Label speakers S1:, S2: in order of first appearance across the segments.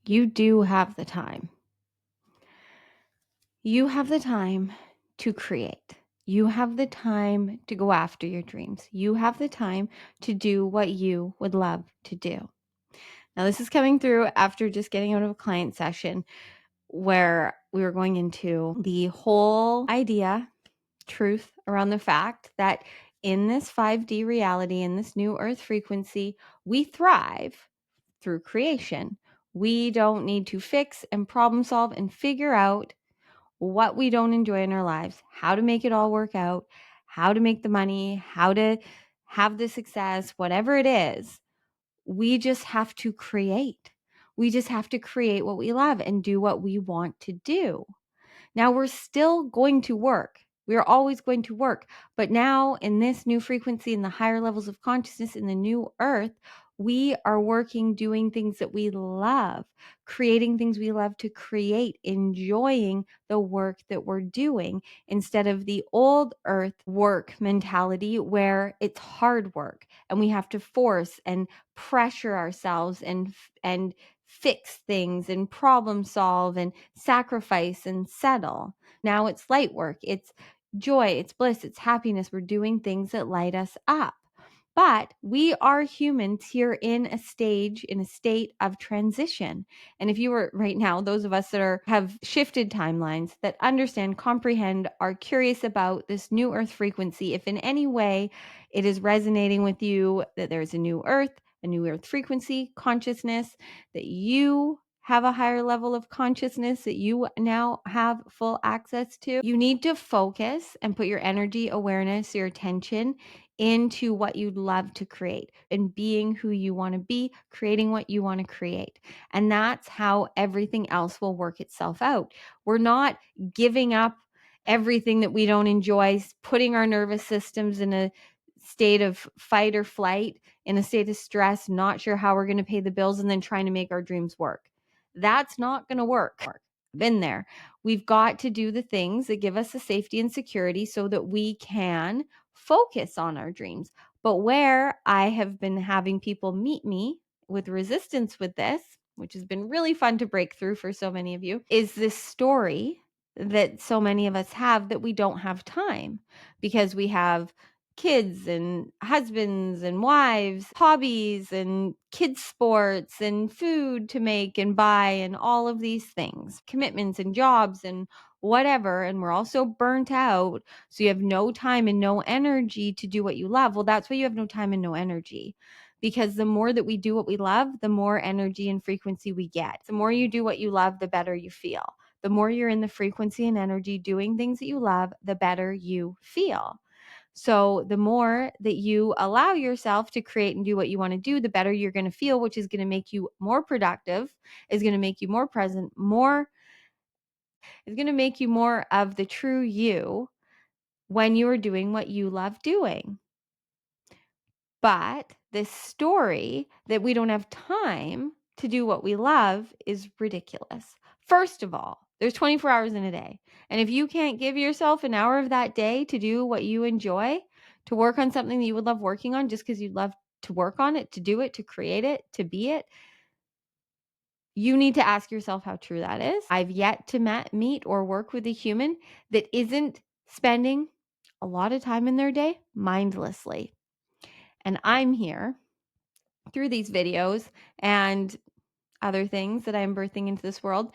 S1: You do have the time. You have the time to create. You have the time to go after your dreams. You have the time to do what you would love to do. Now, this is coming through after just getting out of a client session where we were going into the whole idea, truth around the fact that in this 5D reality, in this new earth frequency, we thrive through creation. We don't need to fix and problem solve and figure out what we don't enjoy in our lives, how to make it all work out, how to make the money, how to have the success, whatever it is. We just have to create. We just have to create what we love and do what we want to do. Now we're still going to work. We're always going to work. But now in this new frequency, in the higher levels of consciousness, in the new earth, we are working, doing things that we love, creating things we love to create, enjoying the work that we're doing instead of the old earth work mentality where it's hard work and we have to force and pressure ourselves and fix things and problem solve and sacrifice and settle. Now it's light work. It's joy. It's bliss. It's happiness. We're doing things that light us up. But we are humans here in a state of transition. And if you were right now, those of us that have shifted timelines, that understand, comprehend, are curious about this new earth frequency, if in any way it is resonating with you that there's a new earth frequency, consciousness, that you have a higher level of consciousness that you now have full access to, you need to focus and put your energy, awareness, your attention into what you'd love to create and being who you want to be, creating what you want to create. And that's how everything else will work itself out. We're not giving up everything that we don't enjoy, putting our nervous systems in a state of fight or flight, in a state of stress, not sure how we're going to pay the bills, and then trying to make our dreams work. That's not going to work. Been there. We've got to do the things that give us the safety and security so that we can focus on our dreams. But where I have been having people meet me with resistance with this, which has been really fun to break through for so many of you, is this story that so many of us have that we don't have time because we have kids and husbands and wives, hobbies and kids sports and food to make and buy and all of these things, commitments and jobs and whatever. And we're also burnt out. So you have no time and no energy to do what you love. Well, that's why you have no time and no energy. Because the more that we do what we love, the more energy and frequency we get. The more you do what you love, the better you feel. The more you're in the frequency and energy doing things that you love, the better you feel. So the more that you allow yourself to create and do what you want to do, the better you're going to feel, which is going to make you more productive, is going to make you more present, is going to make you more of the true you when you are doing what you love doing. But this story that we don't have time to do what we love is ridiculous. First of all, there's 24 hours in a day. And if you can't give yourself an hour of that day to do what you enjoy, to work on something that you would love working on just because you'd love to work on it, to do it, to create it, to be it, you need to ask yourself how true that is. I've yet to meet or work with a human that isn't spending a lot of time in their day mindlessly. And I'm here through these videos and other things that I'm birthing into this world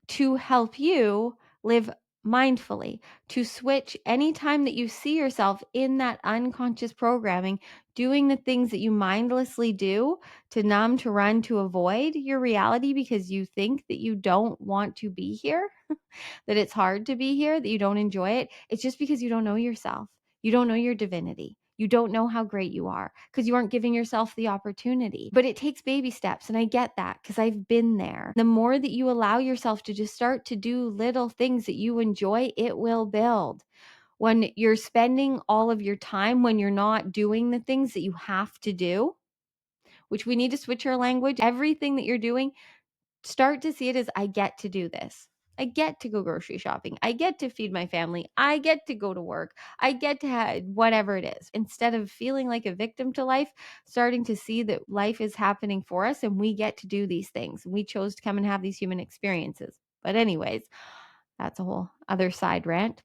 S1: to help you live mindfully, to switch anytime that you see yourself in that unconscious programming, doing the things that you mindlessly do to numb, to run, to avoid your reality because you think that you don't want to be here, that it's hard to be here, that you don't enjoy it. It's just because you don't know yourself. You don't know your divinity. You don't know how great you are because you aren't giving yourself the opportunity. But it takes baby steps. And I get that because I've been there. The more that you allow yourself to just start to do little things that you enjoy, it will build. When you're spending all of your time, when you're not doing the things that you have to do, which we need to switch our language, everything that you're doing, start to see it as I get to do this. I get to go grocery shopping. I get to feed my family. I get to go to work. I get to have whatever it is. Instead of feeling like a victim to life, starting to see that life is happening for us and we get to do these things. We chose to come and have these human experiences. But anyways, that's a whole other side rant.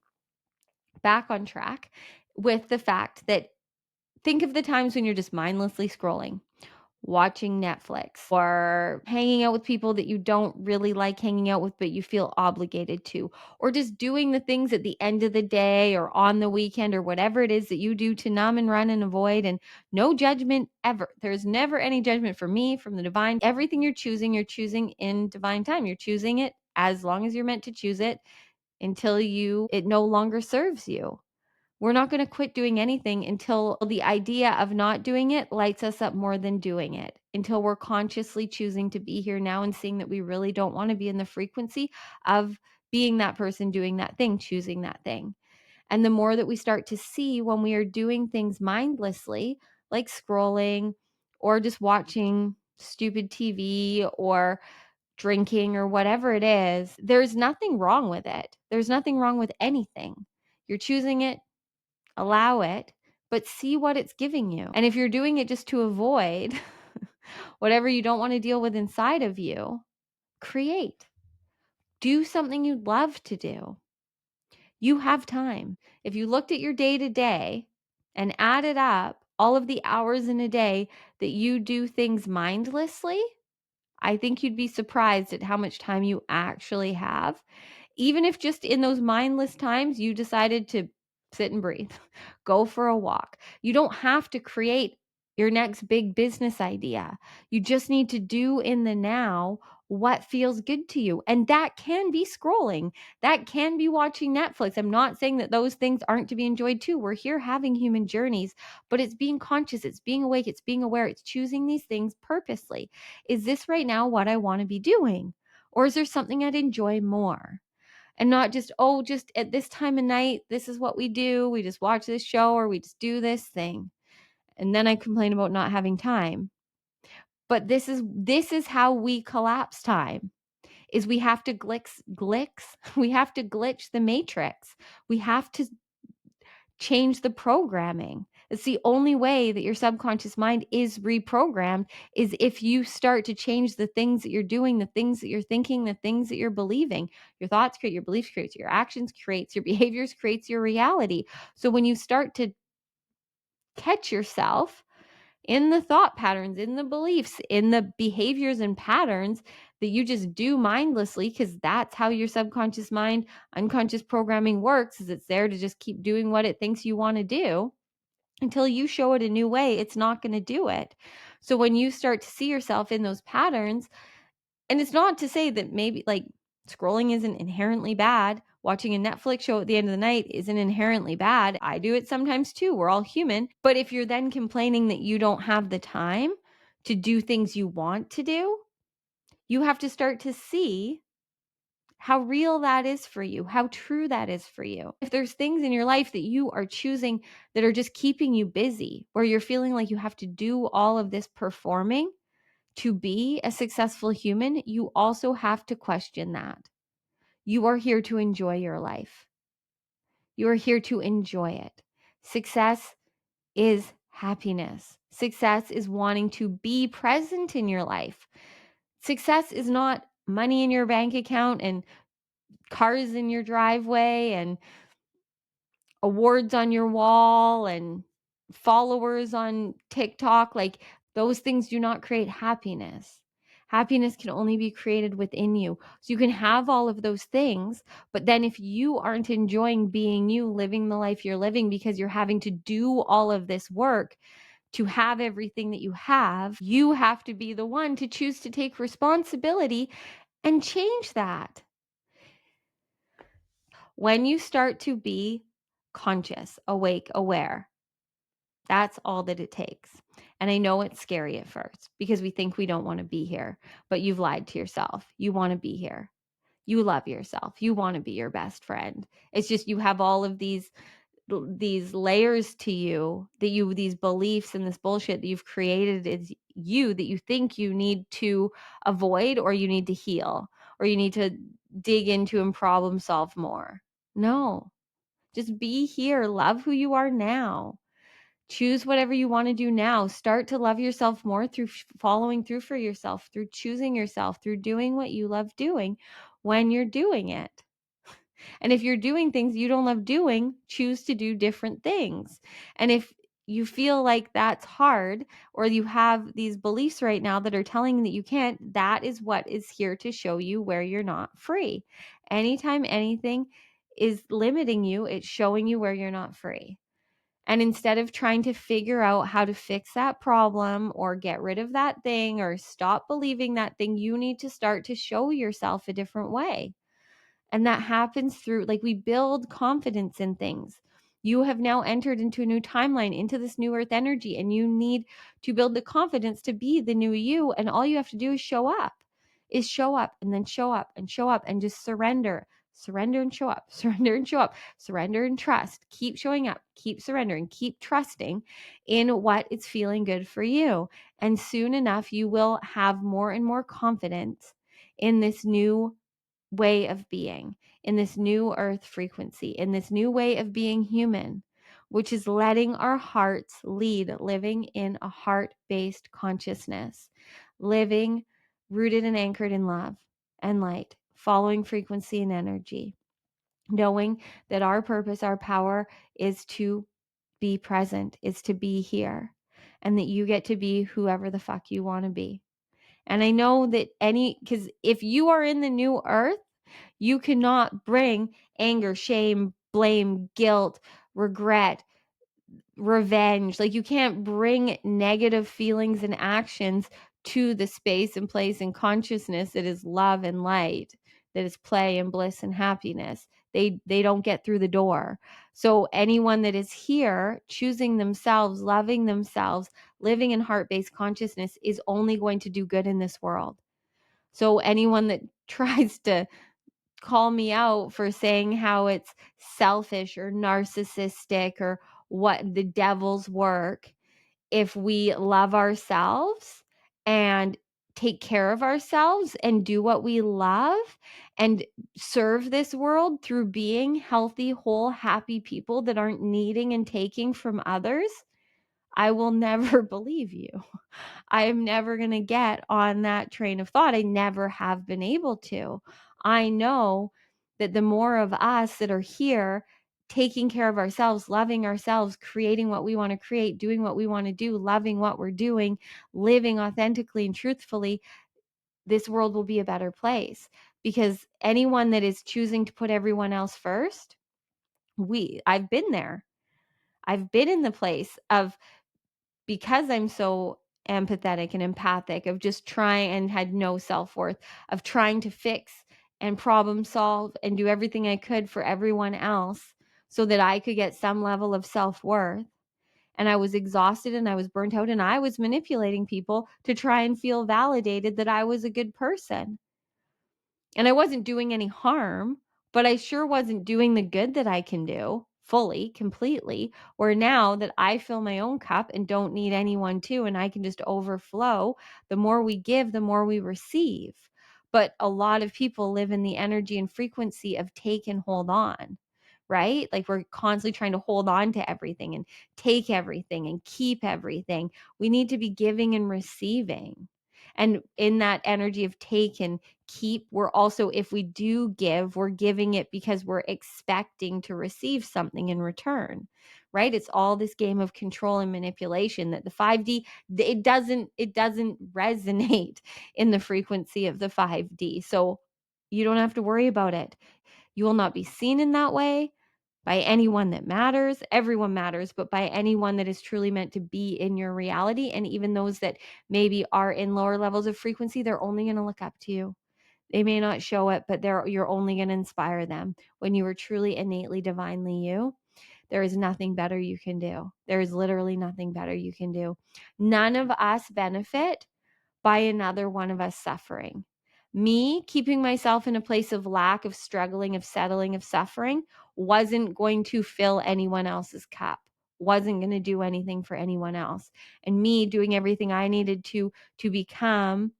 S1: Back on track with the fact that think of the times when you're just mindlessly scrolling, watching Netflix, or hanging out with people that you don't really like hanging out with, but you feel obligated to, or just doing the things at the end of the day or on the weekend or whatever it is that you do to numb and run and avoid. And no judgment ever. There's never any judgment for me from the divine. Everything you're choosing in divine time. You're choosing it as long as you're meant to choose it until it no longer serves you. We're not going to quit doing anything until the idea of not doing it lights us up more than doing it, until we're consciously choosing to be here now and seeing that we really don't want to be in the frequency of being that person, doing that thing, choosing that thing. And the more that we start to see when we are doing things mindlessly, like scrolling or just watching stupid TV or drinking or whatever it is, there's nothing wrong with it. There's nothing wrong with anything. You're choosing it, allow it, but see what it's giving you. And if you're doing it just to avoid whatever you don't want to deal with inside of you, create. Do something you'd love to do. You have time. If you looked at your day to day and added up all of the hours in a day that you do things mindlessly, I think you'd be surprised at how much time you actually have. Even if just in those mindless times you decided to sit and breathe, go for a walk. You don't have to create your next big business idea. You just need to do in the now what feels good to you. And that can be scrolling. That can be watching Netflix. I'm not saying that those things aren't to be enjoyed too. We're here having human journeys, but it's being conscious, it's being awake, it's being aware, it's choosing these things purposely. Is this right now what I want to be doing? Or is there something I'd enjoy more? And not just, oh, just at this time of night, this is what we do. We just watch this show or we just do this thing. And then I complain about not having time. But this is how we collapse time. Is we have to we have to glitch the matrix. We have to change the programming. It's the only way that your subconscious mind is reprogrammed is if you start to change the things that you're doing, the things that you're thinking, the things that you're believing. Your thoughts create your beliefs, creates your actions, creates your behaviors, creates your reality. So when you start to catch yourself in the thought patterns, in the beliefs, in the behaviors and patterns that you just do mindlessly, because that's how your subconscious mind, unconscious programming works, is it's there to just keep doing what it thinks you want to do. Until you show it a new way, it's not going to do it. So when you start to see yourself in those patterns, and it's not to say that maybe like scrolling isn't inherently bad. Watching a Netflix show at the end of the night isn't inherently bad. I do it sometimes too. We're all human. But if you're then complaining that you don't have the time to do things you want to do, you have to start to see how real that is for you, how true that is for you. If there's things in your life that you are choosing that are just keeping you busy, where you're feeling like you have to do all of this performing to be a successful human, you also have to question that. You are here to enjoy your life. You are here to enjoy it. Success is happiness. Success is wanting to be present in your life. Success is not money in your bank account and cars in your driveway and awards on your wall and followers on TikTok. Like those things do not create happiness. Happiness can only be created within you. So you can have all of those things, but then if you aren't enjoying being you, living the life you're living because you're having to do all of this work to have everything that you have to be the one to choose to take responsibility and change that. When you start to be conscious, awake, aware, that's all that it takes. And I know it's scary at first because we think we don't want to be here, but you've lied to yourself. You want to be here. You love yourself. You want to be your best friend. It's just you have all of these layers to you these beliefs and this bullshit that you've created is you that you think you need to avoid or you need to heal or you need to dig into and problem solve more. No, just be here. Love who you are now. Choose whatever you want to do now. Start to love yourself more through following through for yourself, through choosing yourself, through doing what you love doing when you're doing it. And if you're doing things you don't love doing, choose to do different things. And if you feel like that's hard, or you have these beliefs right now that are telling you that you can't, that is what is here to show you where you're not free. Anytime anything is limiting you, it's showing you where you're not free. And instead of trying to figure out how to fix that problem or get rid of that thing or stop believing that thing, you need to start to show yourself a different way. And that happens through, like, we build confidence in things. You have now entered into a new timeline, into this new earth energy, and you need to build the confidence to be the new you. And all you have to do is show up, and then show up and show up and just surrender and show up, surrender and show up, surrender and trust. Keep showing up, keep surrendering, keep trusting in what is feeling good for you. And soon enough, you will have more and more confidence in this new way of being, in this new earth frequency, in this new way of being human, which is letting our hearts lead, living in a heart-based consciousness, living rooted and anchored in love and light, following frequency and energy, knowing that our purpose, our power is to be present, is to be here, and that you get to be whoever the fuck you want to be. And I know that because if you are in the new earth, you cannot bring anger, shame, blame, guilt, regret, revenge. Like, you can't bring negative feelings and actions to the space and place and consciousness that is love and light, that is play and bliss and happiness. They don't get through the door. So anyone that is here choosing themselves, loving themselves, living in heart-based consciousness is only going to do good in this world. So anyone that tries to call me out for saying how it's selfish or narcissistic or what the devil's work, if we love ourselves and take care of ourselves and do what we love and serve this world through being healthy, whole, happy people that aren't needing and taking from others, I will never believe you. I'm never going to get on that train of thought. I never have been able to. I know that the more of us that are here taking care of ourselves, loving ourselves, creating what we want to create, doing what we want to do, loving what we're doing, living authentically and truthfully, this world will be a better place. Because anyone that is choosing to put everyone else first, I've been there. I've been in the place of, because I'm so empathetic and empathic, of just trying, and had no self-worth, of trying to fix and problem solve and do everything I could for everyone else so that I could get some level of self-worth. And I was exhausted and I was burnt out and I was manipulating people to try and feel validated that I was a good person. And I wasn't doing any harm, but I sure wasn't doing the good that I can do fully, completely. Where now that I fill my own cup and don't need anyone to, and I can just overflow, the more we give, the more we receive. But a lot of people live in the energy and frequency of take and hold on, right? Like, we're constantly trying to hold on to everything and take everything and keep everything. We need to be giving and receiving. And in that energy of take and keep, we're also, if we do give, we're giving it because we're expecting to receive something in return, right? It's all this game of control and manipulation that the 5D, it doesn't resonate in the frequency of the 5D. So you don't have to worry about it. You will not be seen in that way by anyone that matters. Everyone matters, but by anyone that is truly meant to be in your reality. And even those that maybe are in lower levels of frequency, they're only going to look up to you. They may not show it, but you're only going to inspire them. When you are truly innately divinely you, there is nothing better you can do. There is literally nothing better you can do. None of us benefit by another one of us suffering. Me keeping myself in a place of lack, of struggling, of settling, of suffering wasn't going to fill anyone else's cup, wasn't going to do anything for anyone else. And me doing everything I needed to become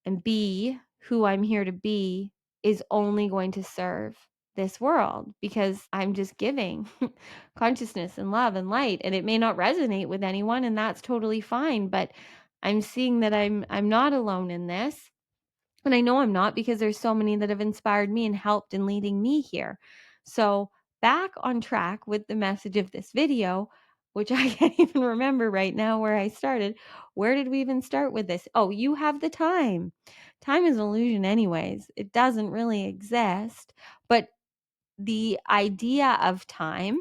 S1: and be who I'm here to be is only going to serve this world, because I'm just giving consciousness and love and light, and it may not resonate with anyone, and that's totally fine, but I'm seeing that I'm not alone in this. And I know I'm not, because there's so many that have inspired me and helped in leading me here. So back on track with the message of this video, which I can't even remember right now where I started. Where did we even start with this? Oh, you have the time. Time is an illusion anyways. It doesn't really exist. But the idea of time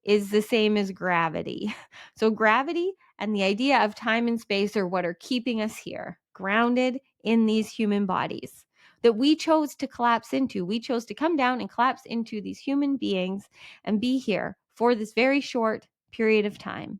S1: is the same as gravity. So gravity and the idea of time and space are what are keeping us here, grounded in these human bodies that we chose to collapse into. We chose to come down and collapse into these human beings and be here for this very short period of time.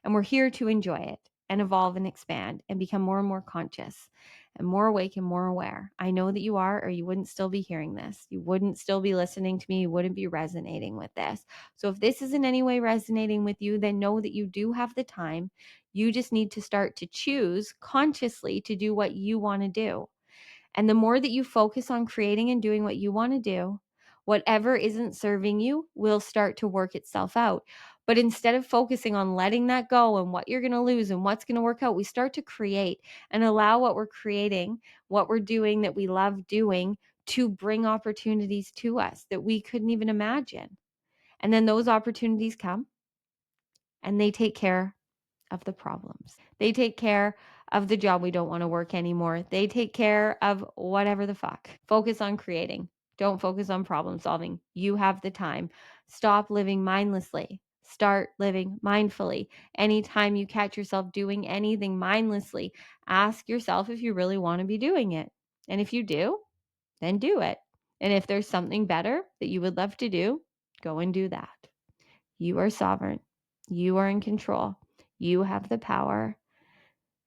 S1: And we're here to enjoy it and evolve and expand and become more and more conscious and more awake and more aware. I know that you are, or you wouldn't still be hearing this. You wouldn't still be listening to me. You wouldn't be resonating with this. So if this is in any way resonating with you, then know that you do have the time. You just need to start to choose consciously to do what you want to do. And the more that you focus on creating and doing what you want to do, whatever isn't serving you will start to work itself out. But instead of focusing on letting that go and what you're going to lose and what's going to work out, we start to create and allow what we're creating, what we're doing that we love doing, to bring opportunities to us that we couldn't even imagine. And then those opportunities come and they take care of the problems. They take care of the job we don't want to work anymore. They take care of whatever the fuck. Focus on creating. Don't focus on problem solving. You have the time. Stop living mindlessly. Start living mindfully. Anytime you catch yourself doing anything mindlessly, ask yourself if you really want to be doing it. And if you do, then do it. And if there's something better that you would love to do, go and do that. You are sovereign. You are in control. You have the power.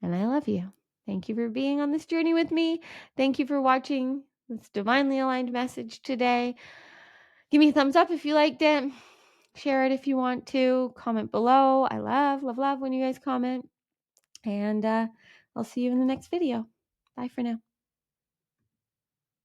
S1: And I love you. Thank you for being on this journey with me. Thank you for watching this divinely aligned message today. Give me a thumbs up if you liked it. Share it if you want to. Comment below. I love, love, love when you guys comment. And I'll see you in the next video. Bye for now.